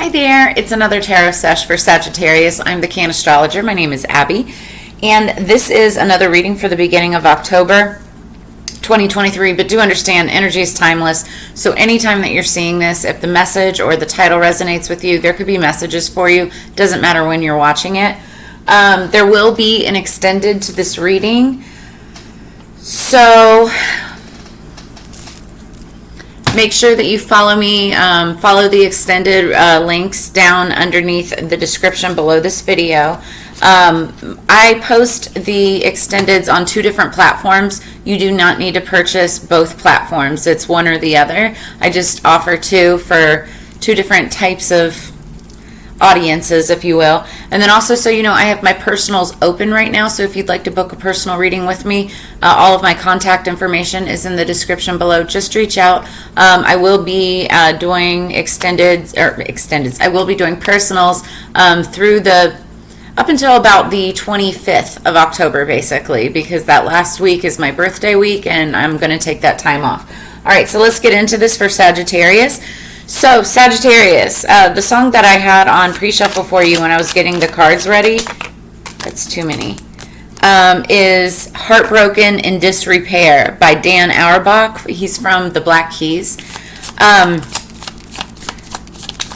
Hi there, it's another tarot sesh for Sagittarius. I'm the Cannastrologer. My name is Abby, and this is another reading for the beginning of October 2023, but do understand energy is timeless, so anytime that you're seeing this, if the message or the title resonates with you, there could be messages for you. Doesn't matter when you're watching it. There will be an extended to this reading, so make sure that you follow me, follow the extended links down underneath the description below this video. I post the extendeds on 2 different platforms. You do not need to purchase both platforms. It's one or the other. I just offer 2 for 2 different types of audiences, if you will. And then also, so you know, I have my personals open right now, so if you'd like to book a personal reading with me, all of my contact information is in the description below. Just reach out. I will be doing extendeds. I will be doing personals through up until about the 25th of October, basically, because that last week is my birthday week, and I'm going to take that time off. All right, so let's get into this for Sagittarius. So, Sagittarius, the song that I had on pre-shuffle for you when I was getting the cards ready, that's too many, is Heartbroken in Disrepair by Dan Auerbach. He's from the Black Keys.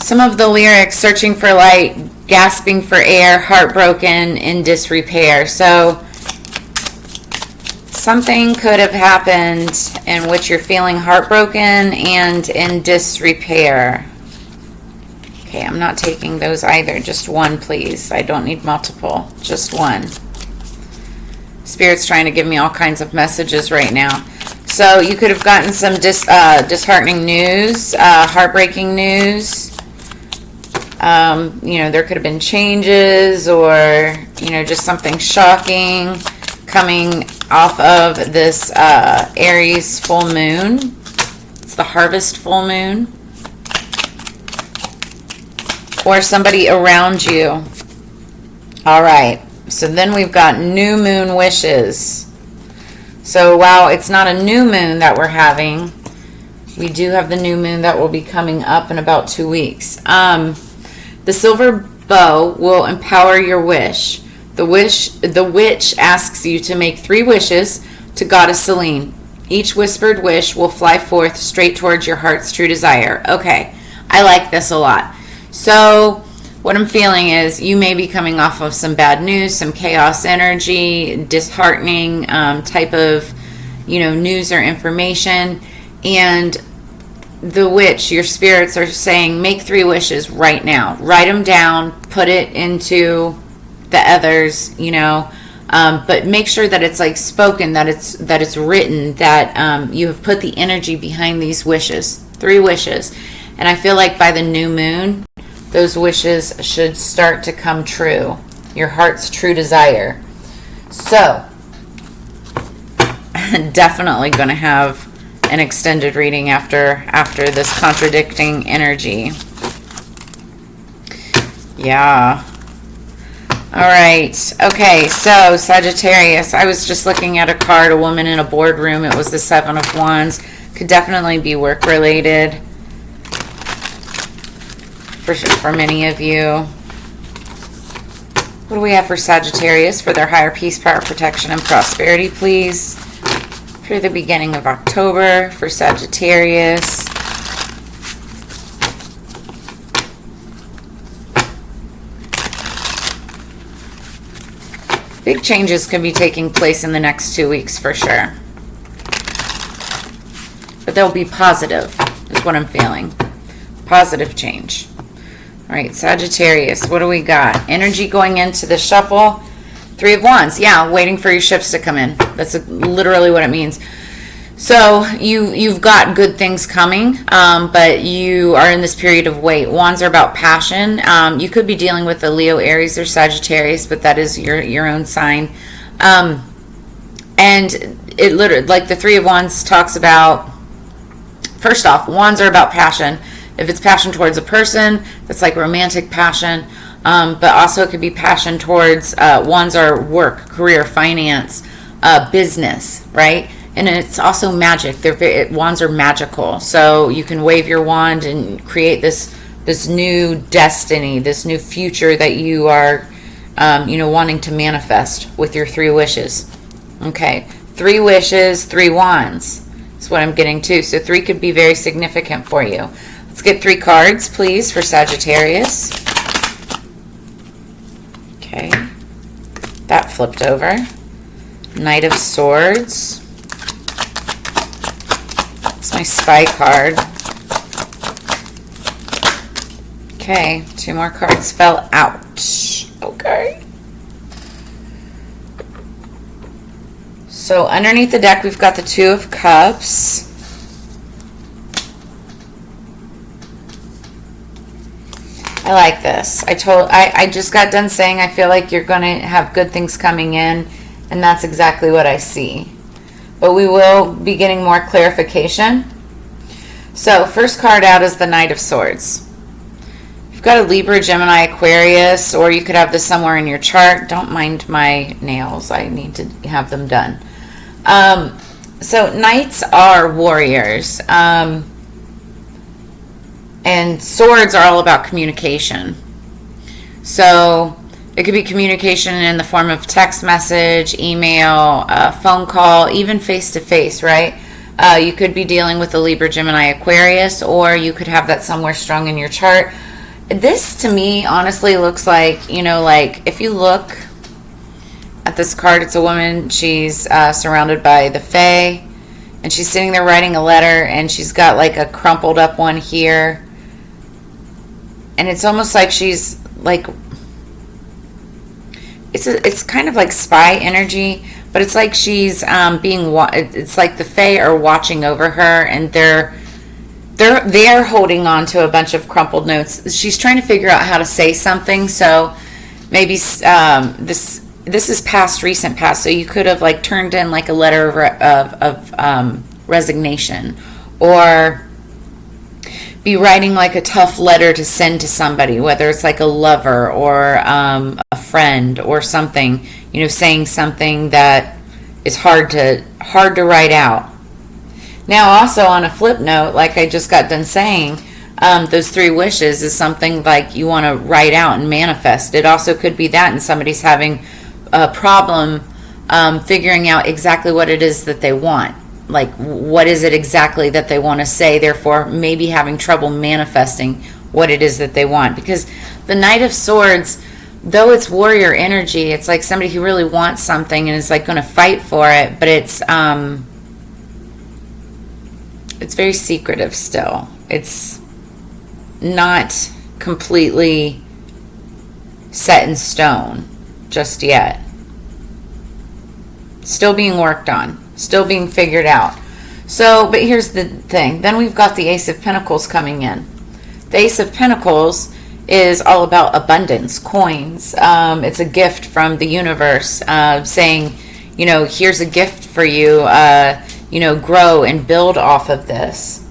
Some of the lyrics, searching for light, gasping for air, heartbroken in disrepair. So, something could have happened in which you're feeling heartbroken and in disrepair. Okay, I'm not taking those either. Just one, please. I don't need multiple. Just one. Spirit's trying to give me all kinds of messages right now. So you could have gotten some disheartening news, heartbreaking news. You know, there could have been changes, or, you know, just something shocking coming off of this Aries full moon. It's the harvest full moon. Or somebody around you. All right. So then we've got new moon wishes. So while it's not a new moon that we're having, we do have the new moon that will be coming up in about 2 weeks. The silver bow will empower your wish. The witch asks you to make 3 wishes to Goddess Selene. Each whispered wish will fly forth straight towards your heart's true desire. Okay, I like this a lot. So what I'm feeling is you may be coming off of some bad news, some chaos energy, disheartening type of, you know, news or information. And the witch, your spirits are saying, make 3 wishes right now. Write them down, put it into the others, you know, but make sure that it's like spoken, that it's written, that you have put the energy behind these wishes. 3 wishes. And I feel like by the new moon, those wishes should start to come true. Your heart's true desire. So, definitely going to have an extended reading after this contradicting energy. Yeah. All right. Okay, so Sagittarius, I was just looking at a card, a woman in a boardroom. It was the 7 of Wands. Could definitely be work-related for many of you. What do we have for Sagittarius for their higher peace, power, protection, and prosperity, please? For the beginning of October for Sagittarius. Big changes could be taking place in the next 2 weeks for sure. But they'll be positive, is what I'm feeling. Positive change. All right, Sagittarius, what do we got? Energy going into the shuffle. 3 of Wands. Yeah, waiting for your ships to come in. That's literally what it means. So you've got good things coming, but you are in this period of wait. Wands are about passion. You could be dealing with a Leo, Aries, or Sagittarius, but that is your own sign. And it literally, like the 3 of Wands talks about, first off, Wands are about passion. If it's passion towards a person, that's like romantic passion. But also it could be passion towards, Wands are work, career, finance, business, right? And it's also magic. Wands are magical. So you can wave your wand and create this this new destiny, this new future that you are, wanting to manifest with your 3 wishes. Okay, 3 wishes, 3 wands is what I'm getting to. So 3 could be very significant for you. Let's get 3 cards, please, for Sagittarius. Okay, that flipped over. Knight of Swords. That's my spy card. Okay, 2 more cards fell out. Okay. So underneath the deck, we've got the 2 of Cups. I like this. I just got done saying I feel like you're going to have good things coming in, and that's exactly what I see. But we will be getting more clarification. So first card out is the Knight of Swords. You've got a Libra, Gemini, Aquarius, or you could have this somewhere in your chart. Don't mind my nails. I need to have them done. So knights are warriors. And swords are all about communication. So it could be communication in the form of text message, email, phone call, even face-to-face, right? You could be dealing with a Libra, Gemini, Aquarius, or you could have that somewhere strung in your chart. This, to me, honestly looks like, like if you look at this card, it's a woman. She's surrounded by the Fae, and she's sitting there writing a letter, and she's got like a crumpled up one here. And it's almost like she's like, it's kind of like spy energy, but it's like she's it's like the Fae are watching over her, and they're holding on to a bunch of crumpled notes. She's trying to figure out how to say something. So maybe this is recent past. So you could have like turned in like a letter of resignation, or be writing like a tough letter to send to somebody, whether it's like a lover or a friend or something, saying something that is hard to write out. Now, also on a flip note, like I just got done saying, those 3 wishes is something like you want to write out and manifest. It also could be that, and somebody's having a problem figuring out exactly what it is that they want. Like, what is it exactly that they want to say? Therefore, maybe having trouble manifesting what it is that they want. Because the Knight of Swords, though it's warrior energy, it's like somebody who really wants something and is like going to fight for it. But it's very secretive still. It's not completely set in stone just yet. Still being worked on. Still being figured out. So, but here's the thing. Then we've got the Ace of Pentacles coming in. The Ace of Pentacles is all about abundance, coins. It's a gift from the universe saying, here's a gift for you. Grow and build off of this.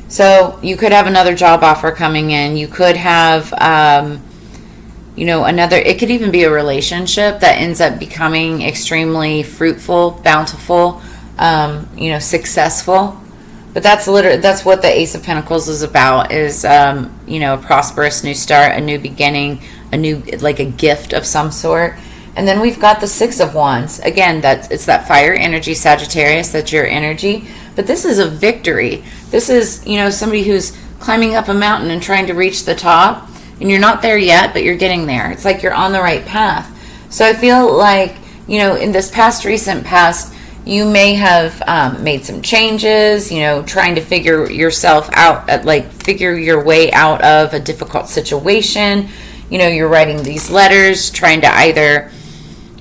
So you could have another job offer coming in. You could have it could even be a relationship that ends up becoming extremely fruitful, bountiful, successful. But that's what the Ace of Pentacles is about, is, a prosperous new start, a new beginning, like a gift of some sort. And then we've got the 6 of Wands. Again, it's that fire energy, Sagittarius, that's your energy. But this is a victory. This is, somebody who's climbing up a mountain and trying to reach the top. And you're not there yet, but you're getting there. It's like you're on the right path. So I feel like, in this recent past, you may have made some changes, trying to figure yourself out, figure your way out of a difficult situation. You're writing these letters, trying to either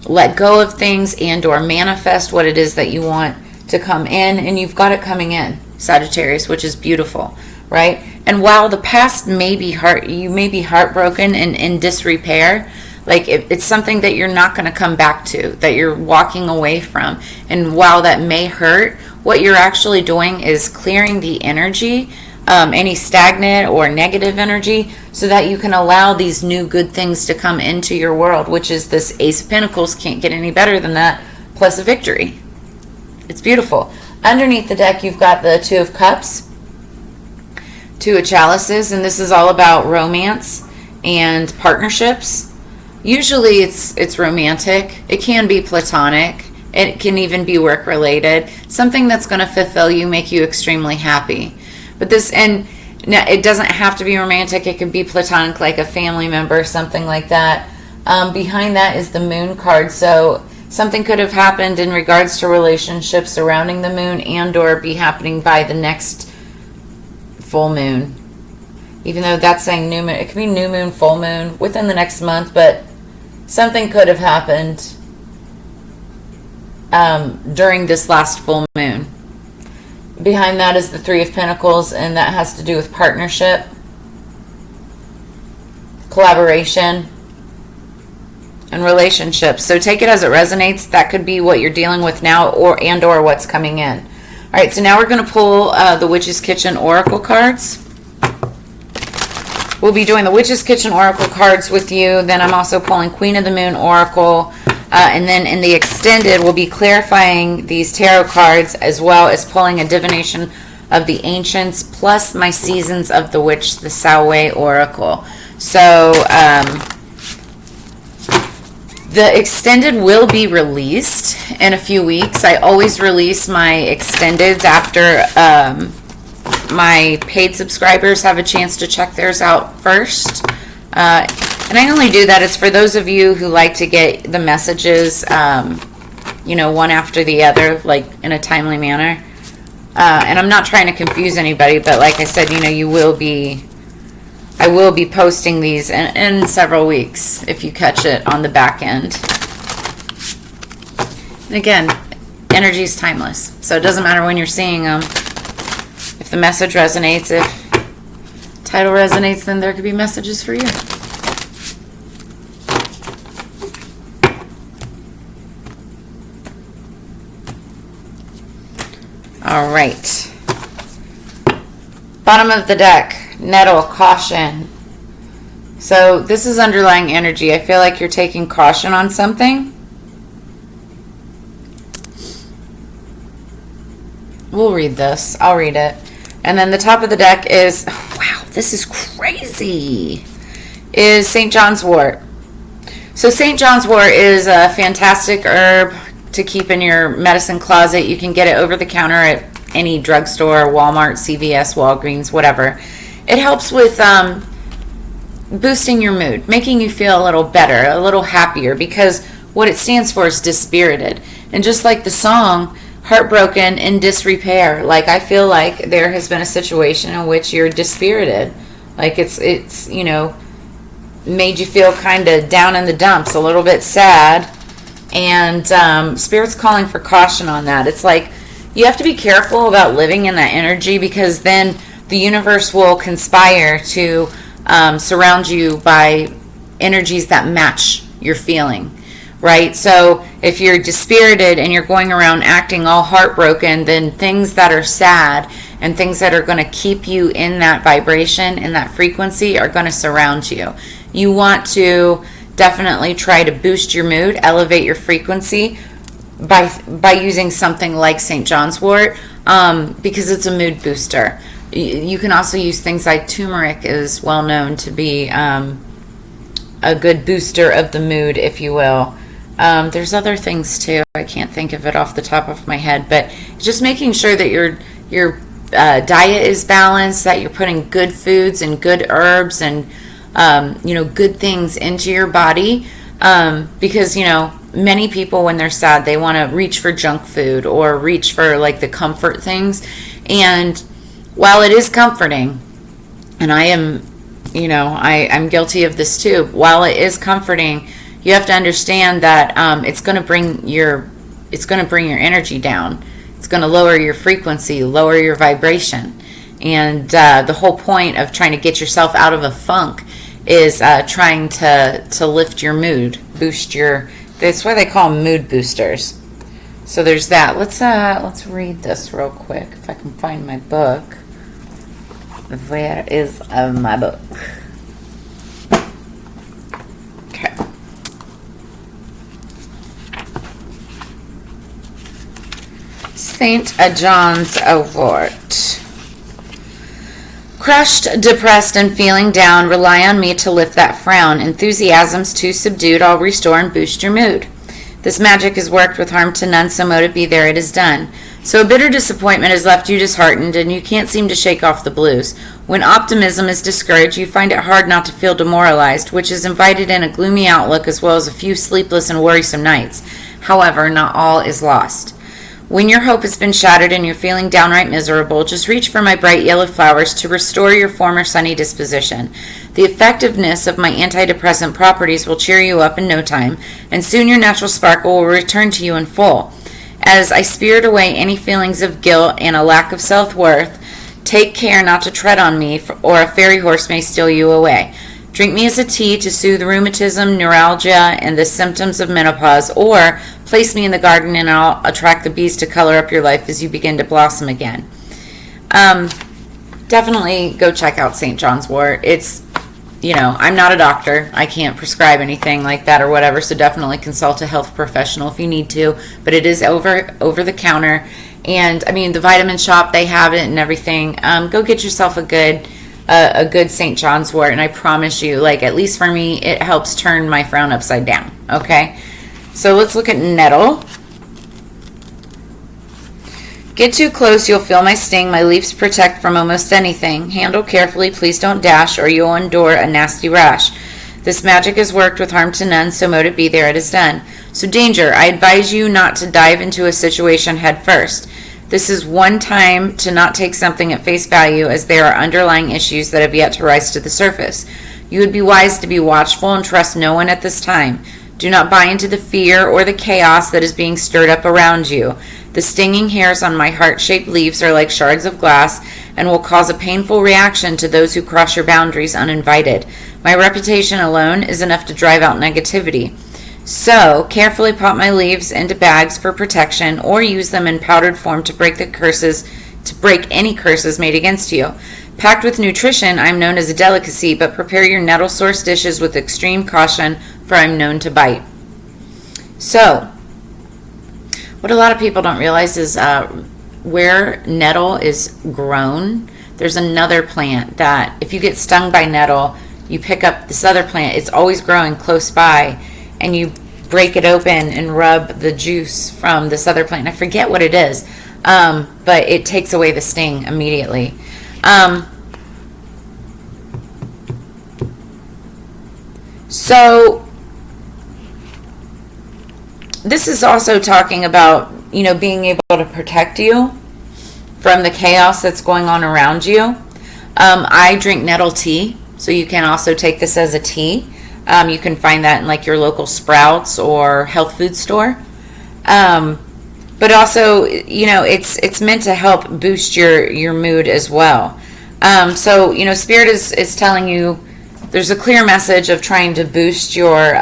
let go of things and or manifest what it is that you want to come in. And you've got it coming in, Sagittarius, which is beautiful. Right? And while the past may be you may be heartbroken and in disrepair, like it's something that you're not going to come back to, that you're walking away from. And while that may hurt, what you're actually doing is clearing the energy, any stagnant or negative energy, so that you can allow these new good things to come into your world, which is this Ace of Pentacles. Can't get any better than that, plus a victory. It's beautiful. Underneath the deck, you've got the 2 of Cups. Two of Chalices, and this is all about romance and partnerships. Usually it's romantic. It can be platonic. It can even be work related. Something that's going to fulfill you, make you extremely happy. But this, and now it doesn't have to be romantic. It can be platonic, like a family member, something like that. Behind that is the Moon card. So something could have happened in regards to relationships surrounding the moon, and or be happening by the next full moon. Even though that's saying new moon, it could be new moon, full moon within the next month, but something could have happened during this last full moon. Behind that is the Three of Pentacles, and that has to do with partnership, collaboration, and relationships. So take it as it resonates. That could be what you're dealing with now, or what's coming in. All right, so now we're going to pull the Witch's Kitchen Oracle cards. We'll be doing the Witch's Kitchen Oracle cards with you. Then I'm also pulling Queen of the Moon Oracle. And then in the extended, we'll be clarifying these tarot cards, as well as pulling a divination of the ancients, plus my Seasons of the Witch, the Samhain Oracle. So the extended will be released in a few weeks. I always release my extendeds after my paid subscribers have a chance to check theirs out first. And I only do that, it's for those of you who like to get the messages, one after the other, like in a timely manner. And I'm not trying to confuse anybody, but like I said, I will be posting these in several weeks if you catch it on the back end. And again, energy is timeless, so it doesn't matter when you're seeing them. If the message resonates, if title resonates, then there could be messages for you. All right. Bottom of the deck, Nettle, caution. So this is underlying energy. I feel like you're taking caution on something. We'll read this. I'll read it. And then the top of the deck is, wow, this is crazy, is St. John's wort. So St. John's wort is a fantastic herb to keep in your medicine closet. You can get it over the counter at any drugstore, Walmart, CVS, Walgreens, whatever. It helps with boosting your mood, making you feel a little better, a little happier, because what it stands for is dispirited. And just like the song, heartbroken in disrepair, like I feel like there has been a situation in which you're dispirited, like it's made you feel kind of down in the dumps, a little bit sad, and Spirit's calling for caution on that. It's like you have to be careful about living in that energy, because then the universe will conspire to surround you by energies that match your feeling. Right? So if you're dispirited and you're going around acting all heartbroken, then things that are sad and things that are going to keep you in that vibration, in that frequency, are going to surround you. You want to definitely try to boost your mood, elevate your frequency by using something like St. John's wort, because it's a mood booster. You can also use things like turmeric, is well known to be a good booster of the mood, if you will. There's other things too. I can't think of it off the top of my head, but just making sure that your diet is balanced, that you're putting good foods and good herbs and good things into your body, because many people, when they're sad, they want to reach for junk food or reach for like the comfort things. And while it is comforting, and I am I'm guilty of this too, while it is comforting, you have to understand that it's going to bring your energy down. It's going to lower your frequency, lower your vibration. And the whole point of trying to get yourself out of a funk is trying to lift your mood, boost your. That's why they call them mood boosters. So there's that. Let's read this real quick if I can find my book. Where is my book? Okay. St. John's wort. Crushed, depressed, and feeling down, rely on me to lift that frown. Enthusiasm's too subdued, I'll restore and boost your mood. This magic is worked with harm to none, so mote it be there it is done. So a bitter disappointment has left you disheartened, and you can't seem to shake off the blues. When optimism is discouraged, you find it hard not to feel demoralized, which is invited in a gloomy outlook as well as a few sleepless and worrisome nights. However, not all is lost. When your hope has been shattered and you're feeling downright miserable, just reach for my bright yellow flowers to restore your former sunny disposition. The effectiveness of my antidepressant properties will cheer you up in no time, and soon your natural sparkle will return to you in full. As I spirit away any feelings of guilt and a lack of self-worth, take care not to tread on me, or a fairy horse may steal you away. Drink me as a tea to soothe rheumatism, neuralgia, and the symptoms of menopause, or place me in the garden and I'll attract the bees to color up your life as you begin to blossom again. Definitely go check out St. John's wort. It's, I'm not a doctor. I can't prescribe anything like that or whatever, so definitely consult a health professional if you need to. But it is over the counter. And, the vitamin shop, they have it and everything. Go get yourself a good St. John's wort, and I promise you, at least for me, it helps turn my frown upside down, okay? So let's look at Nettle. Get too close, you'll feel my sting. My leaves protect from almost anything. Handle carefully, please don't dash, or you'll endure a nasty rash. This magic is worked with harm to none, so mote it be there it is done. So danger, I advise you not to dive into a situation head first. This is one time to not take something at face value, as there are underlying issues that have yet to rise to the surface. You would be wise to be watchful and trust no one at this time. Do not buy into the fear or the chaos that is being stirred up around you. The stinging hairs on my heart-shaped leaves are like shards of glass and will cause a painful reaction to those who cross your boundaries uninvited. My reputation alone is enough to drive out negativity. So, carefully pop my leaves into bags for protection, or use them in powdered form to break any curses made against you. Packed with nutrition, I'm known as a delicacy, but prepare your nettle source dishes with extreme caution, for I'm known to bite. So, what a lot of people don't realize is where nettle is grown, there's another plant that if you get stung by nettle, you pick up this other plant. It's always growing close by, and you break it open and rub the juice from this other plant. I forget what it is, but it takes away the sting immediately. So this is also talking about, being able to protect you from the chaos that's going on around you. I drink nettle tea, so you can also take this as a tea. You can find that in your local Sprouts or health food store. But also, it's meant to help boost your mood as well. So, Spirit is telling you there's a clear message of trying to boost your,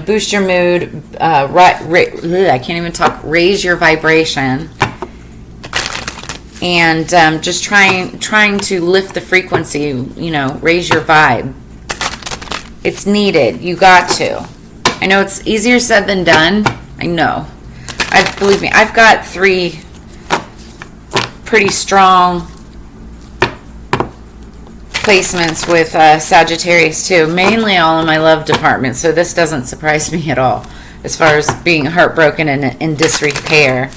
boost your mood, I can't even talk, raise your vibration, and just trying to lift the frequency, raise your vibe. It's needed. You got to. I know it's easier said than done. I know. Believe me, I've got 3 pretty strong placements with Sagittarius too, mainly all in my love department, so this doesn't surprise me at all as far as being heartbroken and in disrepair.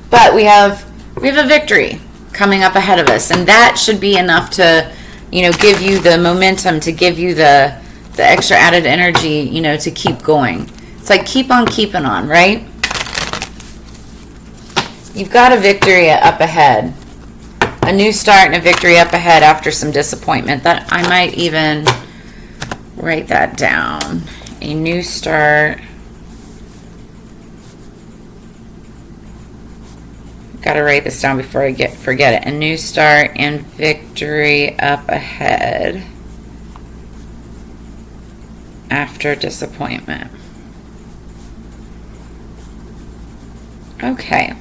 But we have a victory coming up ahead of us, and that should be enough to give you the momentum, to give you the extra added energy, to keep going. It's like keep on keeping on, right? You've got a victory up ahead. A new start and a victory up ahead after some disappointment. That I might even write that down. A new start. Got to write this down before I forget it. A new start and victory up ahead after disappointment. Okay.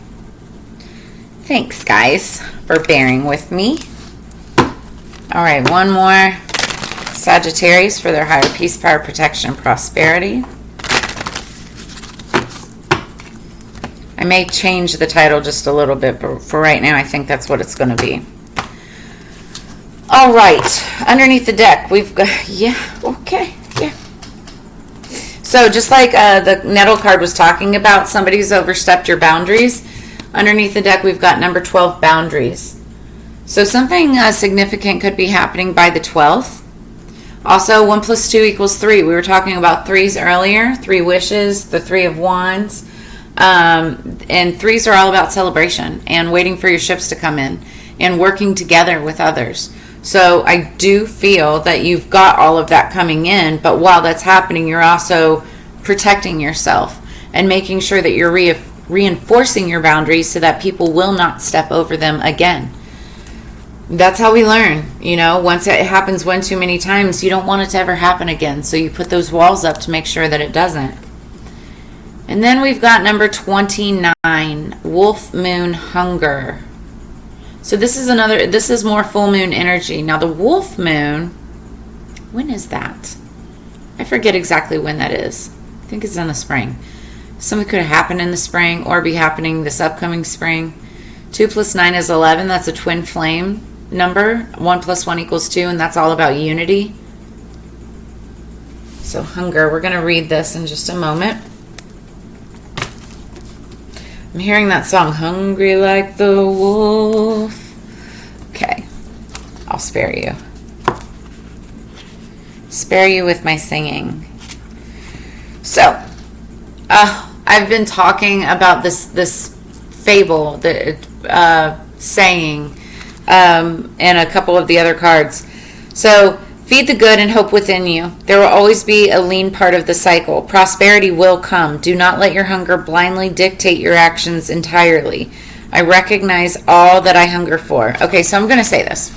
Thanks, guys, for bearing with me. All right, one more. Sagittarius for their higher peace, power, protection, and prosperity. I may change the title just a little bit, but for right now, I think that's what it's going to be. All right, underneath the deck, we've got, So just like the Nettle card was talking about, somebody's overstepped your boundaries. Underneath the deck, we've got number 12, boundaries. So something significant could be happening by the 12th. Also, 1 + 2 = 3. We were talking about threes earlier, 3 wishes, the 3 of Wands. And threes are all about celebration and waiting for your ships to come in and working together with others. So I do feel that you've got all of that coming in, but while that's happening, you're also protecting yourself and making sure that you're reinforcing your boundaries so that people will not step over them again. That's how we learn. Once it happens one too many times, you don't want it to ever happen again. So you put those walls up to make sure that it doesn't. And then we've got number 29, Wolf Moon Hunger. So this is more full moon energy. Now the wolf moon, when is that? I forget exactly when that is. I think it's in the spring. Something could have happened in the spring or be happening this upcoming spring. 2 + 9 is 11. That's a twin flame number. 1 + 1 = 2, and that's all about unity. So hunger, we're going to read this in just a moment. I'm hearing that song, Hungry Like the Wolf. Okay, I'll spare you. Spare you with my singing. So, I've been talking about this fable, the saying, and a couple of the other cards. So, feed the good and hope within you. There will always be a lean part of the cycle. Prosperity will come. Do not let your hunger blindly dictate your actions entirely. I recognize all that I hunger for. Okay, so I'm going to say this.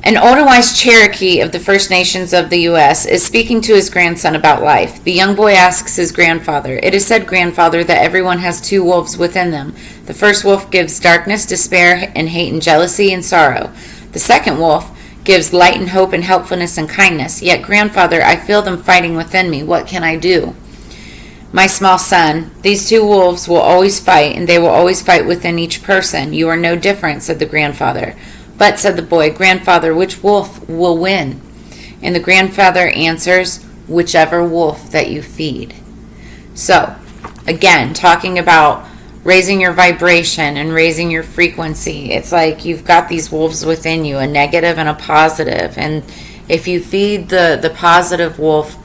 An old and wise Cherokee of the First Nations of the U.S. is speaking to his grandson about life. The young boy asks his grandfather, "It is said, grandfather, that everyone has 2 wolves within them. The first wolf gives darkness, despair, and hate, and jealousy, and sorrow. The second wolf gives light and hope and helpfulness and kindness. Yet, grandfather, I feel them fighting within me. What can I do?" "My small son, these 2 wolves will always fight, and they will always fight within each person. You are no different," said the grandfather. "But," said the boy, "grandfather, which wolf will win?" And the grandfather answers, "Whichever wolf that you feed." So, again, talking about raising your vibration and raising your frequency. It's like you've got these wolves within you, a negative and a positive. And if you feed the positive wolf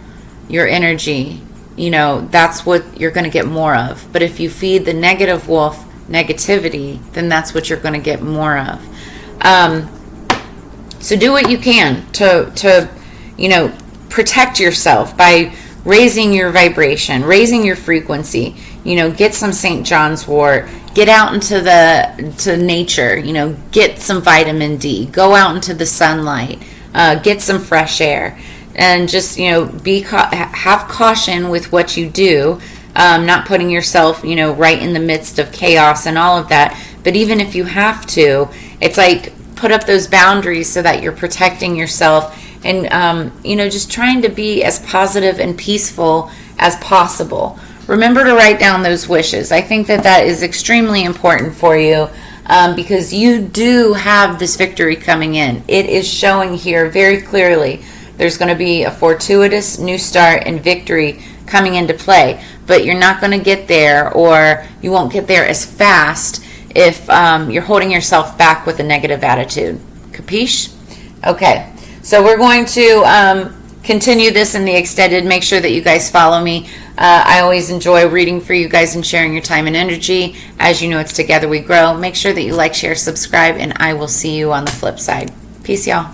your energy, that's what you're going to get more of. But if you feed the negative wolf negativity, then that's what you're going to get more of. So do what you can to protect yourself by raising your vibration, raising your frequency. Get some St. John's wort, get out to nature, get some vitamin D, go out into the sunlight, get some fresh air, and just, have caution with what you do, not putting yourself, right in the midst of chaos and all of that. But even if you have to, it's like put up those boundaries so that you're protecting yourself and, just trying to be as positive and peaceful as possible. Remember to write down those wishes. I think that is extremely important for you because you do have this victory coming in. It is showing here very clearly. There's going to be a fortuitous new start and victory coming into play, but you're not going to get there, or you won't get there as fast if you're holding yourself back with a negative attitude. Capiche? Okay, so we're going to continue this in the extended. Make sure that you guys follow me. I always enjoy reading for you guys and sharing your time and energy. As you know, it's Together We Grow. Make sure that you like, share, subscribe, and I will see you on the flip side. Peace, y'all.